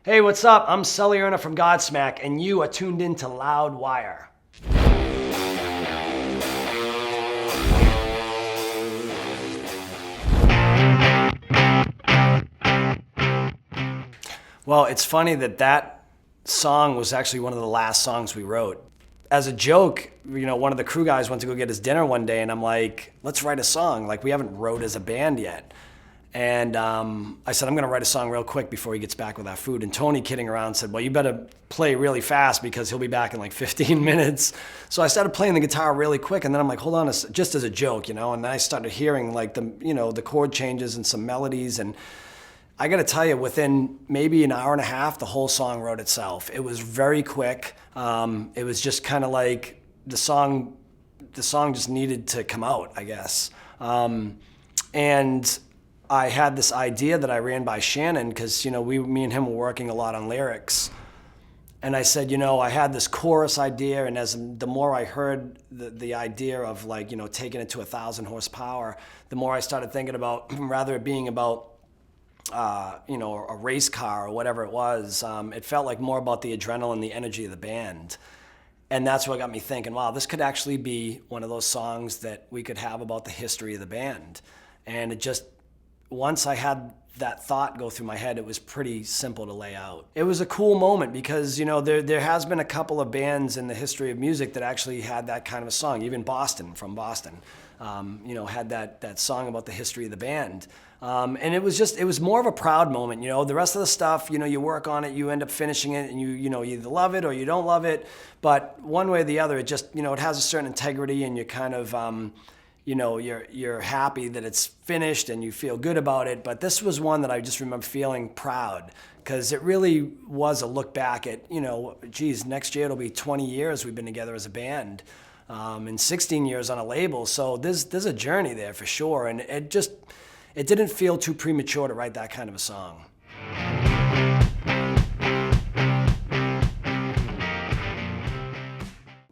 Hey, what's up? I'm Sully Erna from Godsmack, and you are tuned in to Loudwire. Well, it's funny that song was actually one of the last songs we wrote. As a joke, one of the crew guys went to go get his dinner one day, and I'm like, let's write a song. Like, we haven't wrote as a band yet. And I said, I'm gonna write a song real quick before he gets back with our food. And Tony, kidding around, said, well, you better play really fast because he'll be back in like 15 minutes. So I started playing the guitar really quick, and then I'm like, hold on, just as a joke, and then I started hearing like the chord changes and some melodies. And I gotta tell you, within maybe an hour and a half, the whole song wrote itself. It was very quick. It was just kind of like the song just needed to come out, I guess. And I had this idea that I ran by Shannon because, me and him were working a lot on lyrics. And I said, I had this chorus idea, and as the more I heard the idea of like, taking it to 1,000 horsepower, the more I started thinking about, rather it being about, a race car or whatever it was, it felt like more about the adrenaline, the energy of the band. And that's what got me thinking, wow, this could actually be one of those songs that we could have about the history of the band. And it just, once I had that thought go through my head, it was pretty simple to lay out. It was a cool moment because, there has been a couple of bands in the history of music that actually had that kind of a song. Even from Boston, had that song about the history of the band. And it was more of a proud moment. The rest of the stuff, you work on it, you end up finishing it, and you either love it or you don't love it. But one way or the other, it just, it has a certain integrity, and you're kind of, you're happy that it's finished and you feel good about it. But this was one that I just remember feeling proud because it really was a look back at, geez, next year it'll be 20 years we've been together as a band, and 16 years on a label. So there's a journey there for sure. And it didn't feel too premature to write that kind of a song.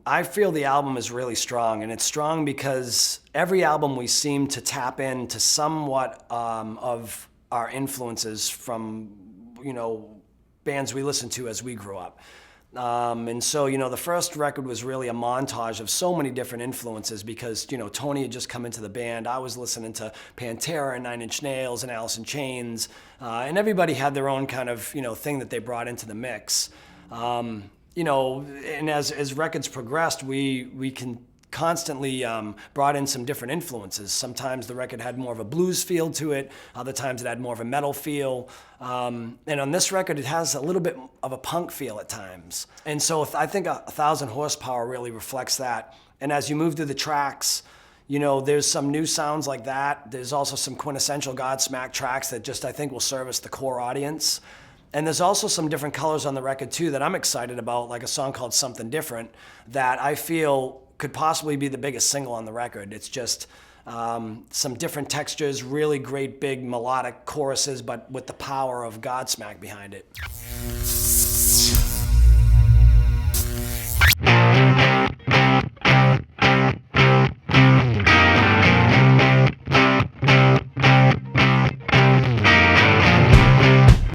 I feel the album is really strong, and it's strong because every album we seem to tap into somewhat of our influences from, bands we listened to as we grew up. And so, the first record was really a montage of so many different influences because, Tony had just come into the band. I was listening to Pantera and Nine Inch Nails and Alice in Chains, and everybody had their own kind of, thing that they brought into the mix. And as records progressed, we can constantly brought in some different influences. Sometimes the record had more of a blues feel to it. Other times it had more of a metal feel. And on this record, it has a little bit of a punk feel at times. And so I think 1,000 horsepower really reflects that. And as you move through the tracks, there's some new sounds like that. There's also some quintessential Godsmack tracks that just, I think, will service the core audience. And there's also some different colors on the record too that I'm excited about, like a song called Something Different that I feel could possibly be the biggest single on the record. It's just some different textures, really great big melodic choruses, but with the power of Godsmack behind it.